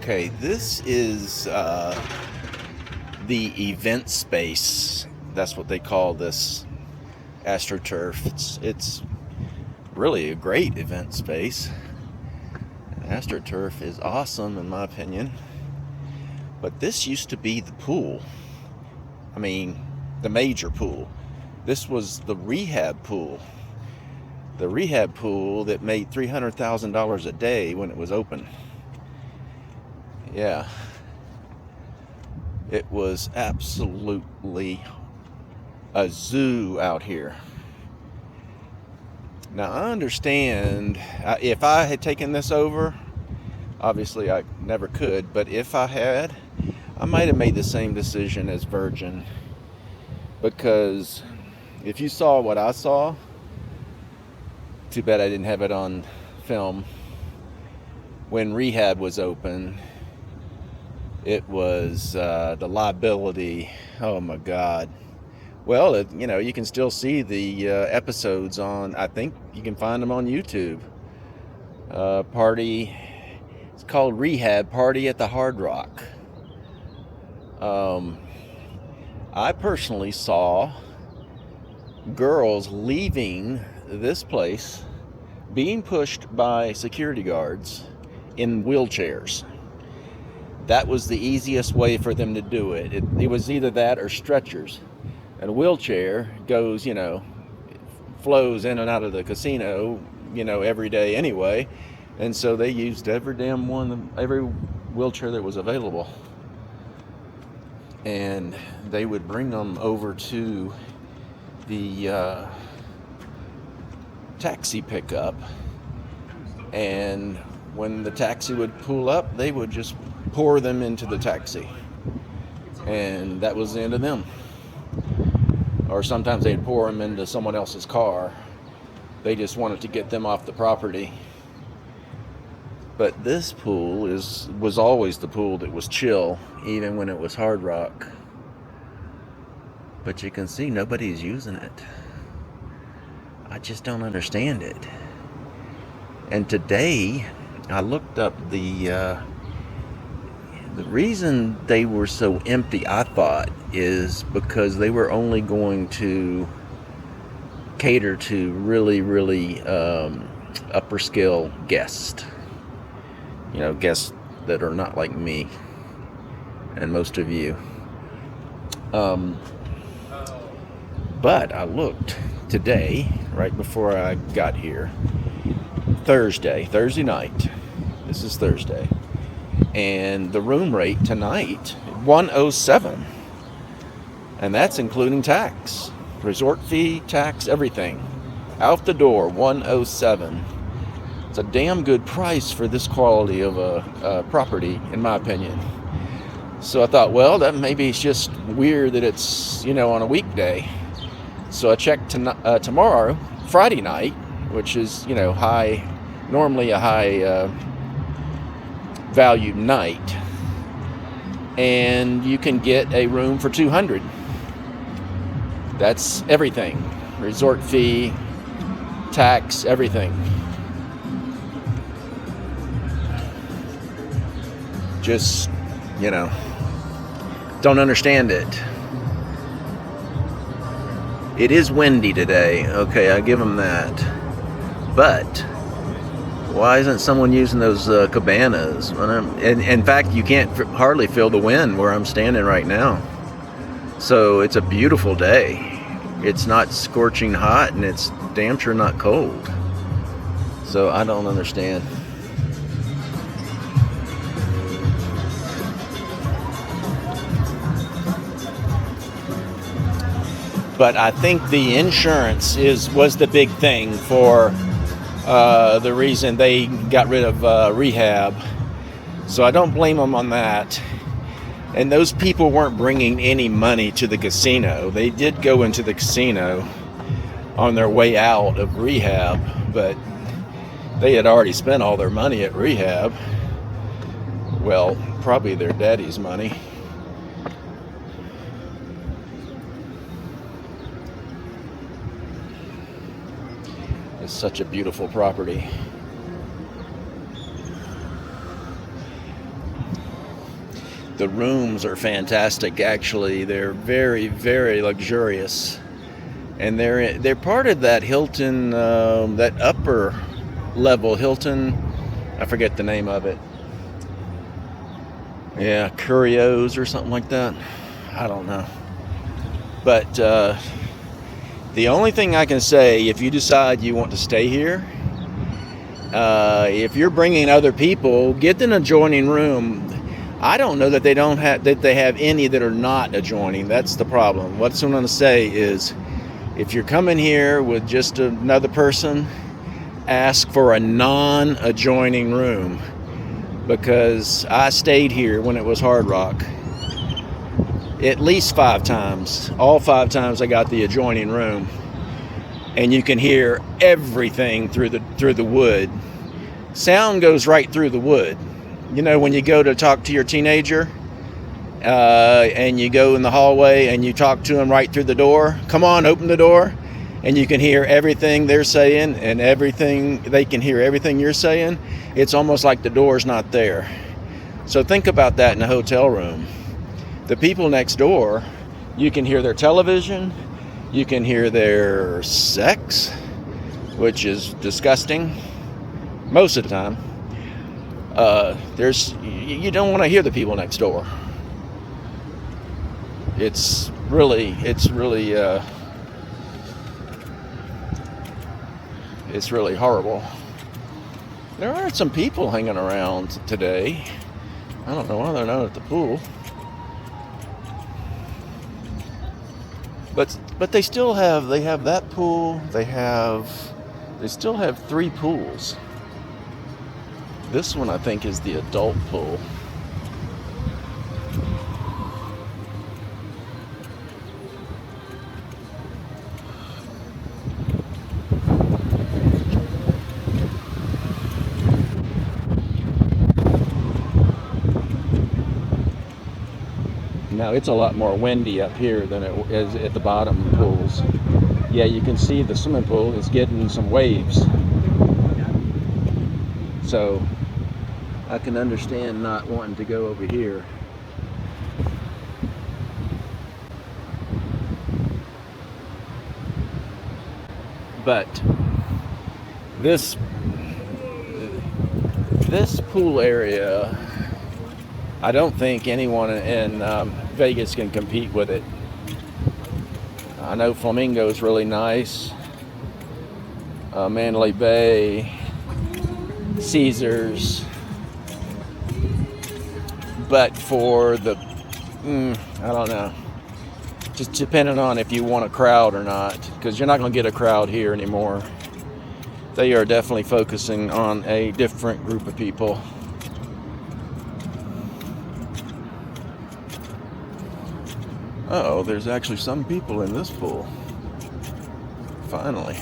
Okay, this is the event space. That's what they call this AstroTurf. It's really a great event space. AstroTurf is awesome in my opinion. But this used to be the pool. I mean, the major pool. This was the rehab pool. The rehab pool that made $300,000 a day when it was open. Yeah. It was absolutely a zoo out here. Now, I understand if I had taken this over, obviously I never could, but if I had, I might have made the same decision as Virgin. Because if you saw what I saw, too bad I didn't have it on film, when rehab was open, it was the liability. Oh my God. Well, you can still see the episodes on, I think you can find them on YouTube. Party, it's called Rehab Party at the Hard Rock. I personally saw girls leaving this place, being pushed by security guards in wheelchairs. That was the easiest way for them to do it. It was either that or stretchers. And a wheelchair goes, flows in and out of the casino, every day anyway. And so they used every wheelchair that was available. And they would bring them over to the taxi pickup. And when the taxi would pull up, they would just pour them into the taxi. And that was the end of them. Or sometimes they'd pour them into someone else's car. They just wanted to get them off the property. But this pool was always the pool that was chill, even when it was hard rock. But you can see nobody's using it. I just don't understand it. And today, I looked up the reason they were so empty, I thought, is because they were only going to cater to really, really upper scale guests. Guests that are not like me and most of you. But I looked today, right before I got here, Thursday night. This is Thursday. And the room rate tonight, $107. And that's including tax. Resort fee, tax, everything. Out the door, $107. It's a damn good price for this quality of a property, in my opinion. So I thought, well, that maybe it's just weird that it's, on a weekday. So I checked tomorrow, Friday night, which is, normally a high valued night. And you can get a room for $200. That's everything. Resort fee, tax, everything. Just, don't understand it. It is windy today. Okay, I give them that. But why isn't someone using those cabanas? In fact, you can't hardly feel the wind where I'm standing right now. So it's a beautiful day. It's not scorching hot, and it's damn sure not cold. So I don't understand. But I think the insurance was the big thing for the reason they got rid of rehab. So I don't blame them on that. And those people weren't bringing any money to the casino. They did go into the casino on their way out of rehab, but they had already spent all their money at rehab. Well, probably their daddy's money. It's such a beautiful property. The rooms are fantastic, actually. They're very, very luxurious. And they're part of that Hilton, that upper level Hilton. I forget the name of it. Yeah, Curios or something like that. I don't know. But the only thing I can say, if you decide you want to stay here, if you're bringing other people, get an adjoining room. I don't know that they have any that are not adjoining. That's the problem. What I'm going to say is, if you're coming here with just another person, ask for a non-adjoining room, because I stayed here when it was Hard Rock at least 5 times. All 5 times I got the adjoining room, and you can hear everything through the wood. Sound goes right through the wood. You know, when you go to talk to your teenager, and you go in the hallway and you talk to them right through the door. Come on, open the door, and you can hear everything they're saying, and they can hear everything you're saying. It's almost like the door's not there. So think about that in a hotel room. The people next door, you can hear their television, you can hear their sex, which is disgusting most of the time. You don't want to hear the people next door. It's really horrible. There are some people hanging around today. I don't know why they're not at the pool. But they still have that pool. They still have 3 pools. This one, I think, is the adult pool. Now, it's a lot more windy up here than it is at the bottom pools. Yeah, you can see the swimming pool is getting some waves. So I can understand not wanting to go over here. But this pool area, I don't think anyone in Vegas can compete with it. I know Flamingo's really nice. Mandalay Bay, Caesars. But for the, I don't know. Just depending on if you want a crowd or not, because you're not going to get a crowd here anymore. They are definitely focusing on a different group of people. Uh-oh, there's actually some people in this pool. Finally.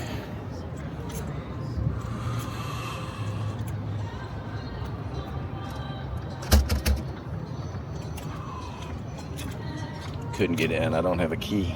Couldn't get in. I don't have a key.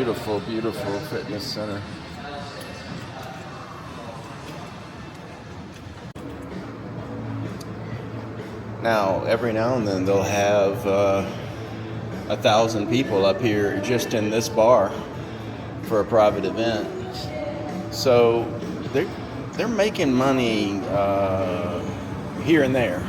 beautiful, beautiful fitness center. Now, every now and then they'll have 1,000 people up here just in this bar for a private event. So they're making money here and there.